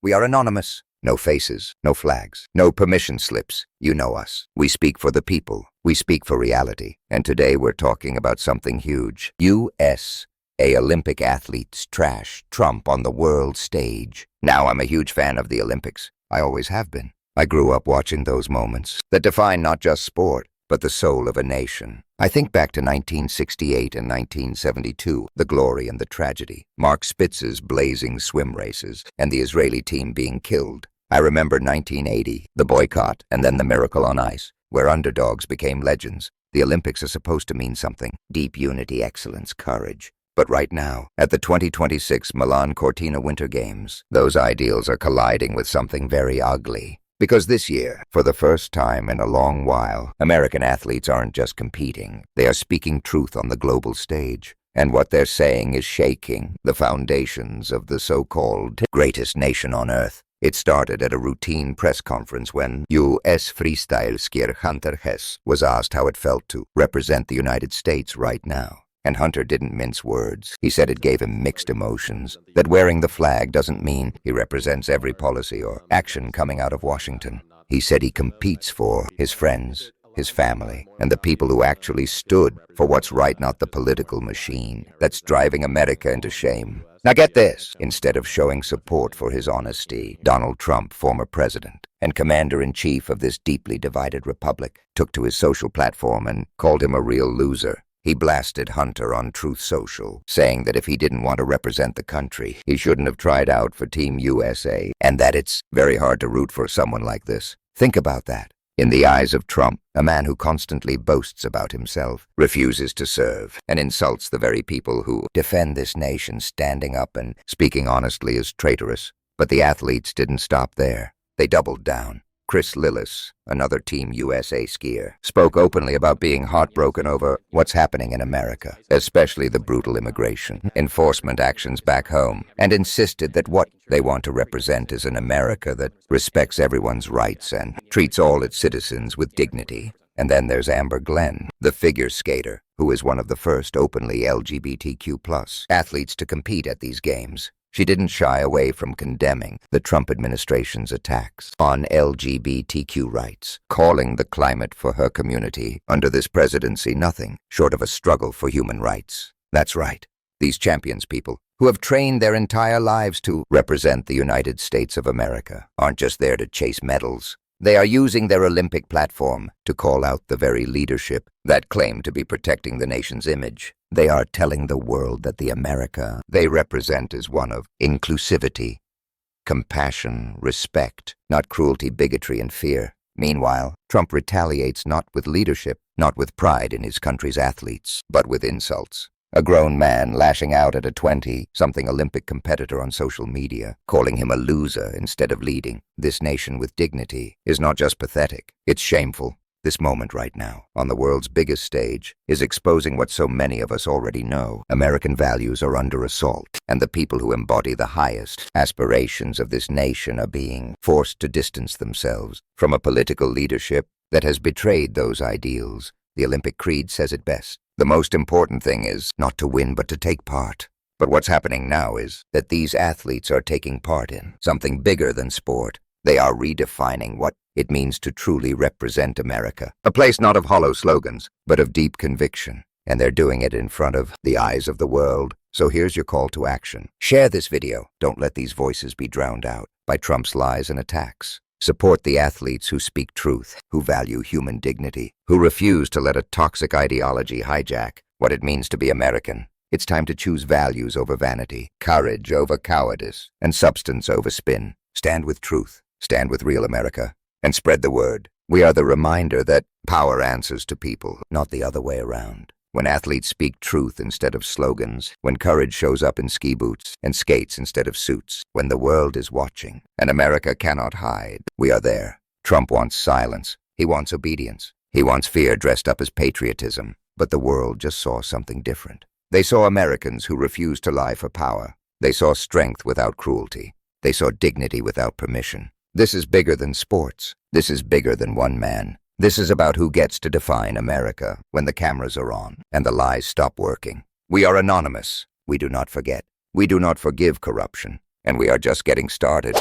We are anonymous. No faces, no flags, no permission slips. You know us. We speak for the people. We speak for reality. And today we're talking about something huge. USA Olympic athletes trash Trump on the world stage. Now, I'm a huge fan of the Olympics. I always have been. I grew up watching those moments that define not just sport, but the soul of a nation. I think back to 1968 and 1972, the glory and the tragedy. Mark Spitz's blazing swim races and the Israeli team being killed. I remember 1980, the boycott, and then the miracle on ice, where underdogs became legends. The Olympics are supposed to mean something. Deep unity, excellence, courage. But right now, at the 2026 Milan Cortina Winter Games, those ideals are colliding with something very ugly. Because this year, for the first time in a long while, American athletes aren't just competing. They are speaking truth on the global stage. And what they're saying is shaking the foundations of the so-called greatest nation on earth. It started at a routine press conference when U.S. freestyle skier Hunter Hess was asked how it felt to represent the United States right now. And Hunter didn't mince words. He said it gave him mixed emotions, that wearing the flag doesn't mean he represents every policy or action coming out of Washington. He said he competes for his friends, his family, and the people who actually stood for what's right, not the political machine that's driving America into shame. Now get this. Instead of showing support for his honesty, Donald Trump, former president and commander-in-chief of this deeply divided republic, took to his social platform and called him a real loser. He blasted Hunter on Truth Social, saying that if he didn't want to represent the country, he shouldn't have tried out for Team USA, and that it's very hard to root for someone like this. Think about that. In the eyes of Trump, a man who constantly boasts about himself, refuses to serve, and insults the very people who defend this nation, standing up and speaking honestly, is traitorous. But the athletes didn't stop there. They doubled down. Chris Lillis, another Team USA skier, spoke openly about being heartbroken over what's happening in America, especially the brutal immigration enforcement actions back home, and insisted that what they want to represent is an America that respects everyone's rights and treats all its citizens with dignity. And then there's Amber Glenn, the figure skater, who is one of the first openly LGBTQ+ athletes to compete at these games. She didn't shy away from condemning the Trump administration's attacks on LGBTQ rights, calling the climate for her community under this presidency nothing short of a struggle for human rights. That's right. These champions people, who have trained their entire lives to represent the United States of America, aren't just there to chase medals. They are using their Olympic platform to call out the very leadership that claim to be protecting the nation's image. They are telling the world that the America they represent is one of inclusivity, compassion, respect, not cruelty, bigotry, and fear. Meanwhile, Trump retaliates not with leadership, not with pride in his country's athletes, but with insults. A grown man lashing out at a 20-something Olympic competitor on social media, calling him a loser instead of leading this nation with dignity, is not just pathetic, it's shameful. This moment right now, on the world's biggest stage, is exposing what so many of us already know. American values are under assault, and the people who embody the highest aspirations of this nation are being forced to distance themselves from a political leadership that has betrayed those ideals. The Olympic creed says it best. The most important thing is not to win, but to take part. But what's happening now is that these athletes are taking part in something bigger than sport. They are redefining what it means to truly represent America. A place not of hollow slogans, but of deep conviction. And they're doing it in front of the eyes of the world. So here's your call to action. Share this video. Don't let these voices be drowned out by Trump's lies and attacks. Support the athletes who speak truth, who value human dignity, who refuse to let a toxic ideology hijack what it means to be American. It's time to choose values over vanity, courage over cowardice, and substance over spin. Stand with truth, stand with real America, and spread the word. We are the reminder that power answers to people, not the other way around. When athletes speak truth instead of slogans, when courage shows up in ski boots and skates instead of suits, when the world is watching and America cannot hide, we are there. Trump wants silence. He wants obedience. He wants fear dressed up as patriotism. But the world just saw something different. They saw Americans who refused to lie for power. They saw strength without cruelty. They saw dignity without permission. This is bigger than sports. This is bigger than one man. This is about who gets to define America when the cameras are on and the lies stop working. We are anonymous. We do not forget. We do not forgive corruption. And we are just getting started.